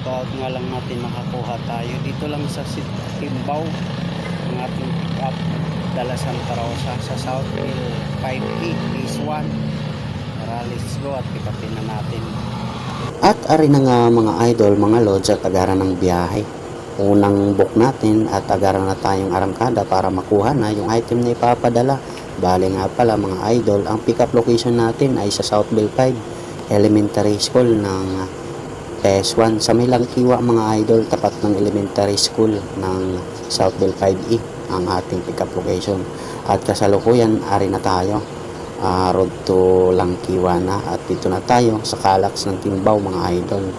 bag nga lang natin makakuha tayo dito lang sa Timbaw ng ating pick up dala Santa Rosa sa Southville 5E Phase 1. Tara, let's go at pick upin na natin. At ari na nga mga idol, mga lods at agaran ng biyahe. Unang book natin at agaran na tayong arangkada para makuha na yung item na ipapadala. Bale nga pala mga idol, ang pick up location natin ay sa Southville 5 Elementary School ng PS1 sa may Langkiwa mga idol, tapat ng elementary school ng Southville 5E ang ating pick up location. At kasalukuyan ari na tayo, road to Langkiwa na, at dito na tayo sa Calax ng Timbaw mga idol.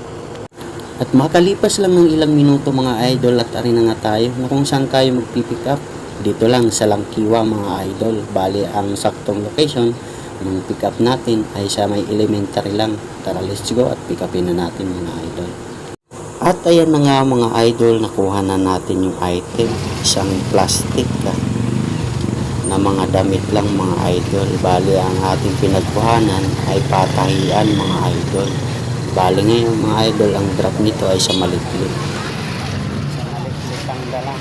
At makalipas lang ng ilang minuto mga idol at ari na nga tayo na kung saan tayo magpipick up. Dito lang sa Langkiwa mga idol. Bali ang saktong location ng pick up natin ay sa may elementary lang. Tara, let's go at pick upin na natin mga idol. At ayan na nga mga idol, nakuha na natin yung item, isang plastic na mga damit lang mga idol. Bali ang ating pinagkuhanan ay patahian mga idol. Bali ngayon mga idol, ang drop nito ay sa Maliklik. Sa Maliklik ang dala.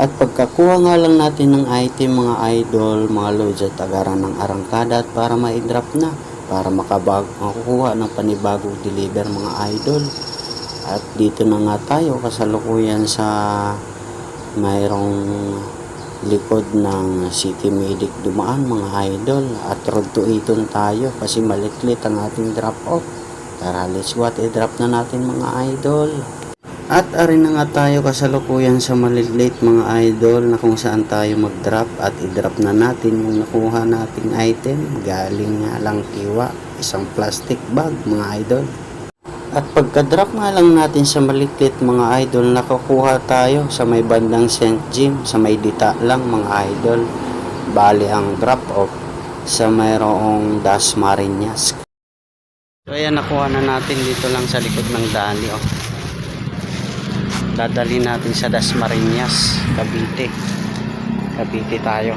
At pagkakuha nga lang natin ng item mga idol, mga lods at agaran ng arangkada at para ma-drop na, para makakuha ng panibagong deliver mga idol. At dito na nga tayo kasalukuyan sa mayroong likod ng City Medic dumaan mga idol, at road to Iton tayo kasi Maliklit ang ating drop off. Tara, let's go at i-drop na natin mga idol. At ari na nga tayo kasalukuyan sa Maliklit mga idol, na kung saan tayo mag-drop at i-drop na natin yung nakuha nating item galing Langkiwa, isang plastic bag mga idol. At pagka-drop nga lang natin sa Maliklit mga idol, nakakuha tayo sa may bandang St. Jim, sa may Dita lang mga idol. Bali ang drop off sa mayroong Dasmariñas. So ayan, nakuha na natin dito lang sa likod ng Dali. Dadali natin sa Dasmariñas, Cavite tayo.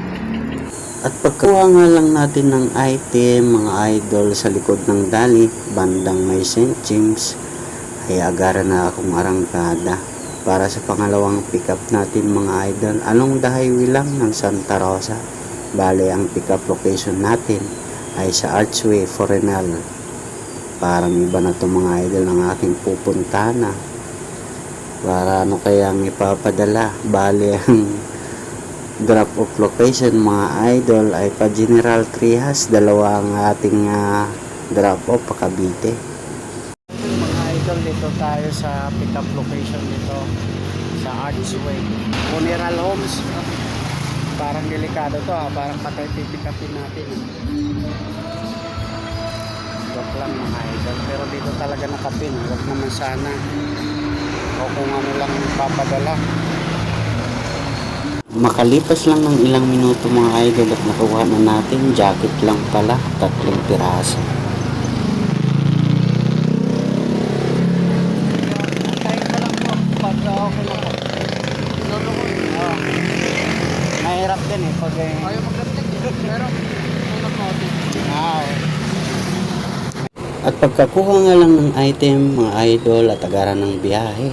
At pagkuha nga lang natin ng item mga idol sa likod ng Dali, bandang may St. James, ay agaran na akong arangkada para sa pangalawang pick up natin mga idol along the highway lang ng Santa Rosa. Bale ang pick up location natin ay sa Archway Forenal. Parang iba na to mga idol ang aking pupunta na. Para ano kayang ipapadala. Bali ang drop off location mga idol ay pa General Trias, dalawa ang ating drop off pa Cavite. Mga idol, dito tayo sa pick up location dito sa Archway Funeral Homes. Parang delikado to parang patay pick upin natin. Joke lang mga idol, pero dito talaga nakapin. Huwag naman sana, o kung ano lang papadala. Makalipas lang ng ilang minuto mga idol at nakuha na natin, jacket lang pala, 3 piraso. Antayin ko lang po pag okay na po. Mahirap din pag ayaw mag-reflect pero At pagkakuha nga lang ng item mga idol at agaran ng biyahe,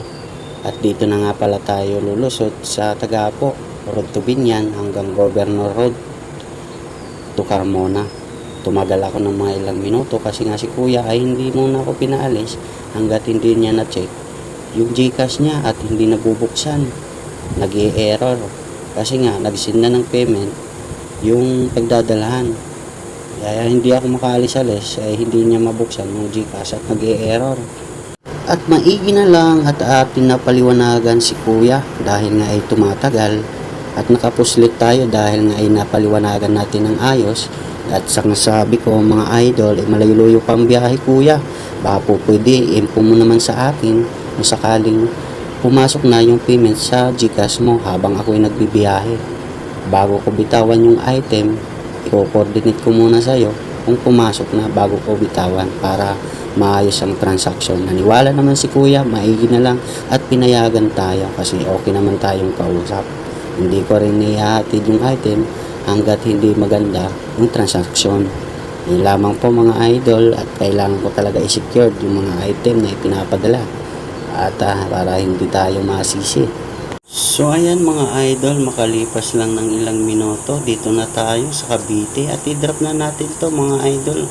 at dito na nga pala tayo lulusot sa Tagapo, road to Binyan hanggang Governor Road to Carmona. Tumagal ako ng mga ilang minuto kasi nga si kuya ay hindi muna ako pinaalis hanggat hindi niya na-check yung GCash niya at hindi nabubuksan, nag-i-error kasi nga nag-send na ng payment yung pagdadalahan. Kaya hindi ako makaalis-alis ay hindi niya mabuksan yung GCash at nag-i-error. At maigi na lang at pinapaliwanagan si kuya dahil nga ay tumatagal, at nakapuslit tayo dahil nga ay napaliwanagan natin ng ayos. At sabi ko mga idol, malayo-layo pang biyahe kuya, baka po pwede info mo naman sa akin kung sakaling pumasok na yung payment sa GCash mo habang ako'y nagbibiyahe. Bago ko bitawan yung item, i-coordinate ko muna sa'yo kung pumasok na bago ko bitawan para maayos ang transaksyon. Naniwala naman si kuya, maigi na lang at pinayagan tayo kasi okay naman tayong kausap. Hindi ko rin ihahatid yung item hanggat hindi maganda yung transaksyon. Yun lamang po mga idol, at kailangan ko talaga i-secure yung mga item na ipinapadala at para hindi tayo masisi. So ayan mga idol, makalipas lang ng ilang minuto, dito na tayo sa Cavite at i-drop na natin to mga idol.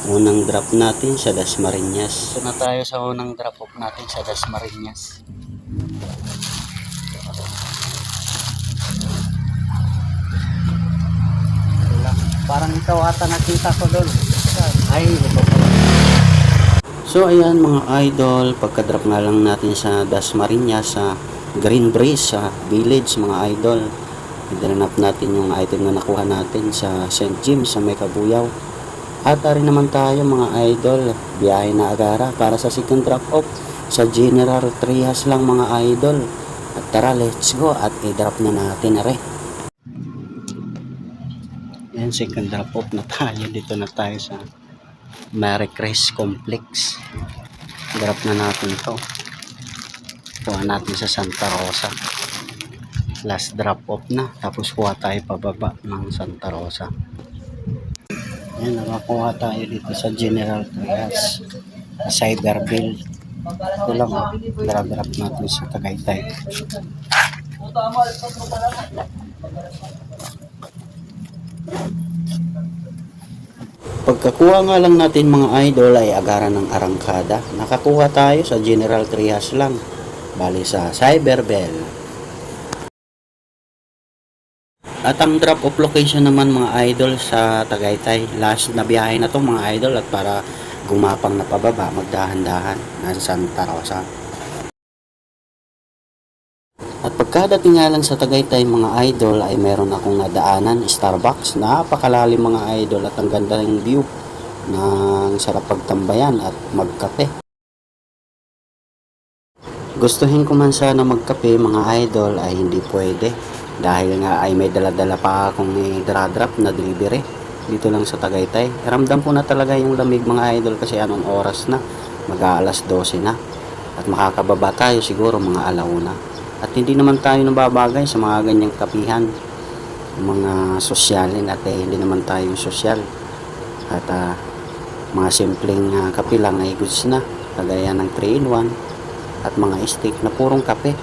Unang drop natin sa Dasmariñas. Dito na tayo sa unang drop off natin sa Dasmariñas. Parang ikaw ata nakita ko doon. Ay, ito pala. So ayan mga idol, pagka-drop nga lang natin sa Dasmariñas sa Green Breeze sa Village mga idol. I-drop natin yung item na nakuha natin sa St. James sa May Kabuyaw. At rin naman tayo mga idol, biyahe na agara para sa second drop off sa General Trias lang mga idol. At tara, let's go at i-drop na natin na rin. Yan, second drop off na tayo. Dito na tayo sa Maricrest Complex. Drop na natin to. Kuha natin sa Santa Rosa. Last drop off na. Tapos kuha tayo pababa ng Santa Rosa. Yan, nakakuha tayo dito sa General Trias. Cyberbell. Ito lang, drop natin sa Tagaytay. Pagkakuha nga lang natin mga idol ay agaran ng arangkada. Nakakuha tayo sa General Trias lang. Bali sa Cyberbell. At ang drop off location naman mga idol sa Tagaytay. Last na biyahe na to mga idol at para gumapang na pababa, magdahan-dahan nasa Santa Rosa. At pagkadating nga lang sa Tagaytay mga idol ay meron akong nadaanan, Starbucks. Napakalalim mga idol at ang ganda ng view ng sarap pagtambayan at magkape. Gustuhin ko man sana magkape mga idol ay hindi pwede. Dahil nga ay may dala-dala pa akong i-drop na delivery dito lang sa Tagaytay. Ramdam ko na talaga yung lamig mga idol kasi anong oras na, mag-aalas 12 na. At makakababa tayo siguro mga alauna. At hindi naman tayo nababagay sa mga ganyang kapihan, mga sosyalin at hindi naman tayo sosyal. At mga simpleng kape lang ay goods na, kagaya ng 3-in-1 at mga steak na purong kape.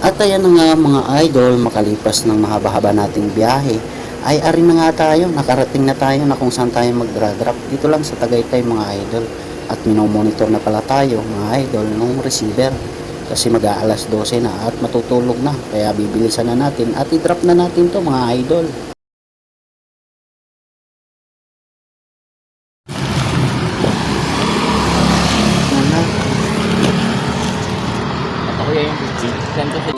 At ayan na nga mga idol, makalipas ng mahaba-haba nating biyahe, ay arin na nga tayo, nakarating na tayo na kung saan tayo magdra-drop. Dito lang sa Tagaytay mga idol. At minomonitor na pala tayo mga idol ng receiver. Kasi mag-aalas 12 na at matutulog na. Kaya bibilisan na natin at i-drop na natin to mga idol. At ako yung send ko si